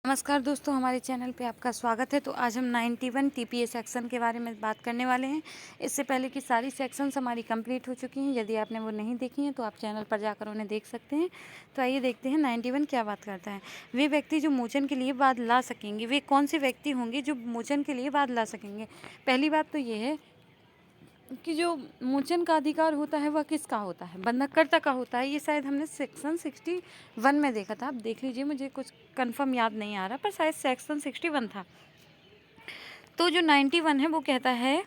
नमस्कार दोस्तों, हमारे चैनल पे आपका स्वागत है। तो आज हम 91 टीपीए सेक्शन के बारे में बात करने वाले हैं। इससे पहले की सारी सेक्शंस हमारी कंप्लीट हो चुकी हैं। यदि आपने वो नहीं देखी हैं तो आप चैनल पर जाकर उन्हें देख सकते हैं। तो आइए देखते हैं 91 क्या बात करता है। वे व्यक्ति जो मोचन के लिए वाद ला सकेंगे, वे कौन से व्यक्ति होंगे जो मोचन के लिए वाद ला सकेंगे। पहली बात तो ये है कि जो मोचन का अधिकार होता है वह किसका होता है, बंधककर्ता का होता है। ये शायद हमने सेक्शन 61 में देखा था। आप देख लीजिए, मुझे कुछ कंफर्म याद नहीं आ रहा, पर शायद सेक्शन 61 था। तो जो 91 है वो कहता है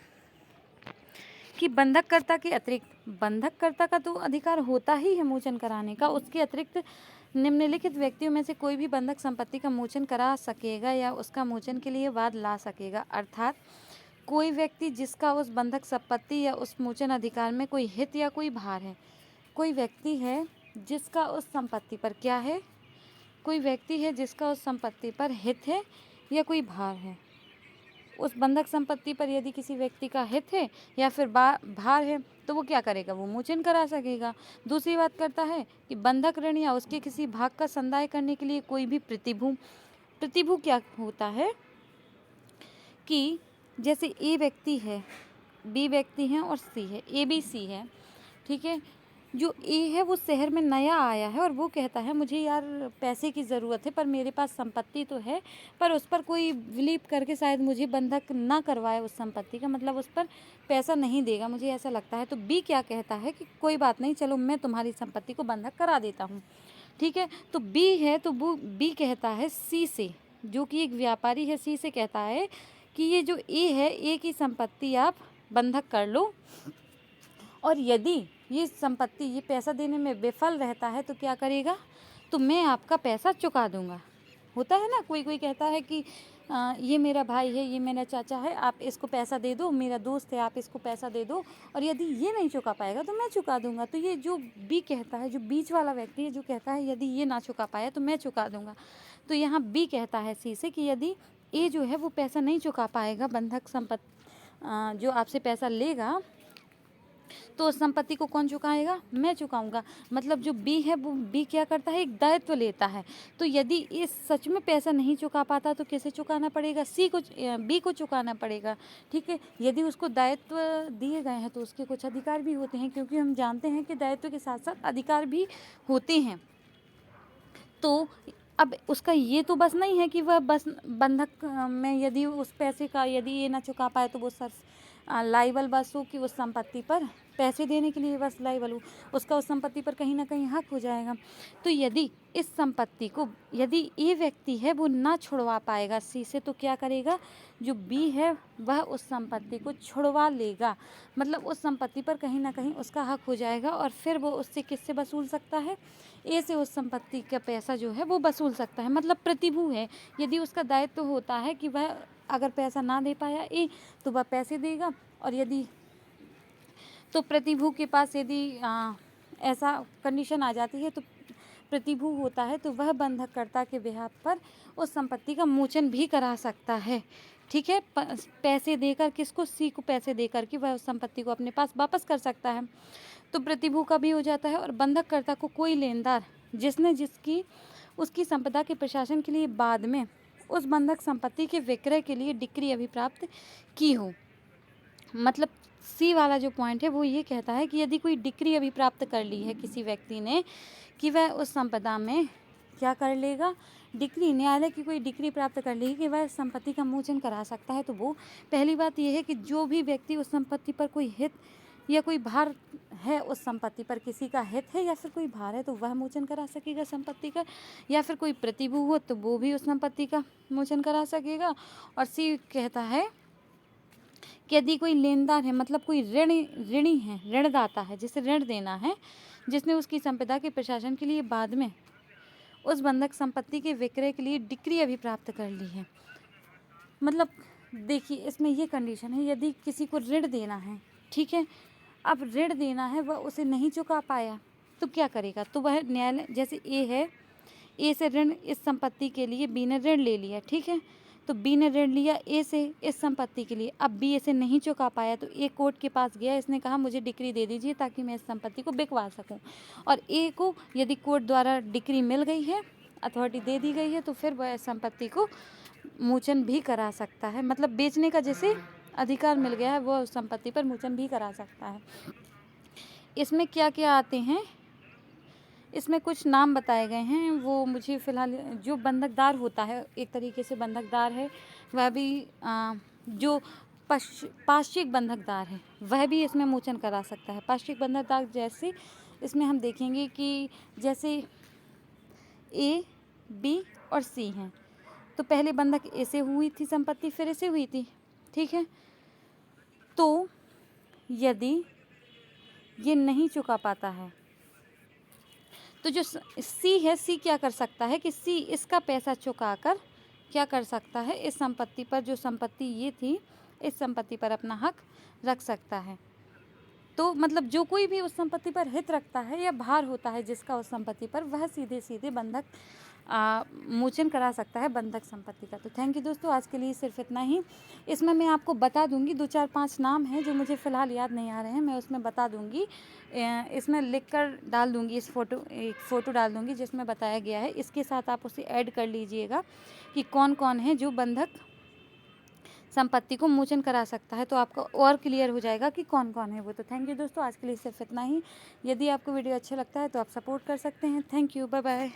कि बंधककर्ता के अतिरिक्त, बंधककर्ता का तो अधिकार होता ही है मोचन कराने का, उसके अतिरिक्त निम्नलिखित व्यक्तियों में से कोई भी बंधक संपत्ति का मोचन करा सकेगा या उसका मोचन के लिए वाद ला सकेगा। अर्थात कोई व्यक्ति जिसका उस बंधक संपत्ति या उस मोचन अधिकार में कोई हित या कोई भार है। कोई व्यक्ति है जिसका उस संपत्ति पर क्या है, कोई व्यक्ति है जिसका उस संपत्ति पर हित है या कोई भार है। उस बंधक संपत्ति पर यदि किसी व्यक्ति का हित है या फिर भार है तो वो क्या करेगा, वो मोचन करा सकेगा। दूसरी बात करता है कि बंधक ऋण या उसके किसी भाग का संदाय करने के लिए कोई भी प्रतिभू क्या होता है कि जैसे ए व्यक्ति है, बी व्यक्ति है और सी है, ए बी सी है, ठीक है। जो ए है वो शहर में नया आया है और वो कहता है मुझे यार पैसे की ज़रूरत है, पर मेरे पास संपत्ति तो है, पर उस पर कोई विलीप करके शायद मुझे बंधक ना करवाए उस संपत्ति का, मतलब उस पर पैसा नहीं देगा, मुझे ऐसा लगता है। तो बी क्या कहता है कि कोई बात नहीं, चलो मैं तुम्हारी संपत्ति को बंधक करा देता हूँ, ठीक है। तो बी है तो वो बी कहता है सी से, जो कि एक व्यापारी है, सी से कहता है कि ये जो ए है, ए की संपत्ति आप बंधक कर लो, और यदि ये संपत्ति ये पैसा देने में विफल रहता है तो क्या करेगा, तो मैं आपका पैसा चुका दूंगा। होता है ना, कोई कोई कहता है कि ये मेरा भाई है, ये मेरा चाचा है, आप इसको पैसा दे दो, मेरा दोस्त है, आप इसको पैसा दे दो, और यदि ये नहीं चुका पाएगा तो मैं चुका दूंगा। तो ये जो बी कहता है, जो बीच वाला व्यक्ति है, जो कहता है यदि ये ना चुका पाया तो मैं चुका दूंगा। तो यहाँ बी कहता है सी से कि यदि ए जो है वो पैसा नहीं चुका पाएगा, बंधक संपत्ति जो आपसे पैसा लेगा, तो उस संपत्ति को कौन चुकाएगा, मैं चुकाऊंगा। मतलब जो बी है वो बी क्या करता है, एक दायित्व लेता है। तो यदि ये सच में पैसा नहीं चुका पाता तो किसे चुकाना पड़ेगा, सी को, बी को चुकाना पड़ेगा, ठीक है। यदि उसको दायित्व दिए गए हैं तो उसके कुछ अधिकार भी होते हैं, क्योंकि हम जानते हैं कि दायित्व के साथ साथ अधिकार भी होते हैं। तो अब उसका ये तो बस नहीं है कि वह बस बंधक में यदि उस पैसे का यदि ये ना चुका पाए तो वो सर लाइबल बस हो कि उस संपत्ति पर पैसे देने के लिए बस लाइबल हो, उसका उस संपत्ति पर कहीं ना कहीं हक हो जाएगा। तो यदि इस संपत्ति को यदि ये व्यक्ति है वो ना छुड़वा पाएगा सी से, तो क्या करेगा, जो बी है वह उस संपत्ति को छुड़वा लेगा, मतलब उस संपत्ति पर कहीं ना कहीं उसका हक हो जाएगा, और फिर वो उससे किससे वसूल सकता है, ए से उस संपत्ति का पैसा जो है वो वसूल सकता है। मतलब प्रतिभू है, यदि उसका दायित्व होता है कि वह अगर पैसा ना दे पाया ए तो वह पैसे देगा, और यदि तो प्रतिभू के पास यदि ऐसा कंडीशन आ जाती है तो प्रतिभू होता है तो वह बंधककर्ता के बिहाफ पर उस संपत्ति का मोचन भी करा सकता है, ठीक है। पैसे देकर, किसको, सी को पैसे देकर कि वह उस संपत्ति को अपने पास वापस कर सकता है। तो प्रतिभू का भी हो जाता है। और बंधककर्ता को कोई लेनदार जिसने जिसकी उसकी संपदा के प्रशासन के लिए बाद में उस बंधक संपत्ति के विक्रय के लिए डिक्री अभिप्राप्त की हो, मतलब सी वाला जो पॉइंट है वो ये कहता है कि यदि कोई डिक्री अभी प्राप्त कर ली है किसी व्यक्ति ने कि वह उस संपदा में क्या कर लेगा, डिक्री, न्यायालय की कोई डिक्री प्राप्त कर ली कि वह संपत्ति का मोचन करा सकता है, तो वो पहली बात यह है कि जो भी व्यक्ति उस संपत्ति पर कोई हित या कोई भार है, उस संपत्ति पर किसी का हित है या फिर कोई भार है तो वह मोचन करा सकेगा संपत्ति का, या फिर कोई प्रतिभू हो तो वो भी उस संपत्ति का मोचन करा सकेगा। और सी कहता है कि यदि कोई लेनदार है, मतलब कोई ऋणी है, ऋणदाता है, जिसे ऋण देना है, जिसने उसकी संपदा के प्रशासन के लिए बाद में उस बंधक संपत्ति के विक्रय के लिए डिक्री अभी प्राप्त कर ली है। मतलब देखिए, इसमें ये कंडीशन है, यदि किसी को ऋण देना है, ठीक है, अब ऋण देना है, वह उसे नहीं चुका पाया तो क्या करेगा, तो वह न्यायालय, जैसे ए है, ए से ऋण इस संपत्ति के लिए बी ने ऋण ले लिया, ठीक है, तो बी ने ऋण लिया ए से इस संपत्ति के लिए, अब बी इसे नहीं चुका पाया तो ए कोर्ट के पास गया, इसने कहा मुझे डिक्री दे दीजिए ताकि मैं इस संपत्ति को बिकवा सकूं, और ए को यदि कोर्ट द्वारा डिक्री मिल गई है अथॉरिटी दे दी गई है तो फिर वह संपत्ति को मोचन भी करा सकता है। मतलब बेचने का जैसे अधिकार मिल गया है, वो उस संपत्ति पर मोचन भी करा सकता है। इसमें क्या क्या आते हैं, इसमें कुछ नाम बताए गए हैं, वो मुझे फ़िलहाल जो बंधकदार होता है, एक तरीके से बंधकदार है, वह भी जो पार्श्विक बंधकदार है वह भी इसमें मोचन करा सकता है। पार्श्विक बंधकदार जैसे इसमें हम देखेंगे कि जैसे ए, बी और सी हैं, तो पहले बंधक ए से हुई थी संपत्ति, फिर ऐसे हुई थी, ठीक है। तो यदि ये नहीं चुका पाता है तो जो सी है, सी क्या कर सकता है कि सी इसका पैसा चुकाकर क्या कर सकता है, इस संपत्ति पर, जो संपत्ति ये थी, इस संपत्ति पर अपना हक रख सकता है। तो मतलब जो कोई भी उस संपत्ति पर हित रखता है या भार होता है जिसका उस संपत्ति पर, वह सीधे सीधे बंधक मोचन करा सकता है बंधक संपत्ति का। तो थैंक यू दोस्तों, आज के लिए सिर्फ इतना ही। इसमें मैं आपको बता दूंगी 2 4 5 नाम हैं जो मुझे फ़िलहाल याद नहीं आ रहे हैं, मैं उसमें बता दूंगी, इसमें लिख कर डाल दूंगी, एक फ़ोटो डाल दूंगी जिसमें बताया गया है। इसके साथ आप उसे ऐड कर लीजिएगा कि कौन कौन है जो बंधक संपत्ति को मोचन करा सकता है, तो आपको और क्लियर हो जाएगा कि कौन कौन है वो। तो थैंक यू दोस्तों, आज के लिए सिर्फ इतना ही। यदि आपको वीडियो अच्छा लगता है तो आप सपोर्ट कर सकते हैं। Thank you, bye bye.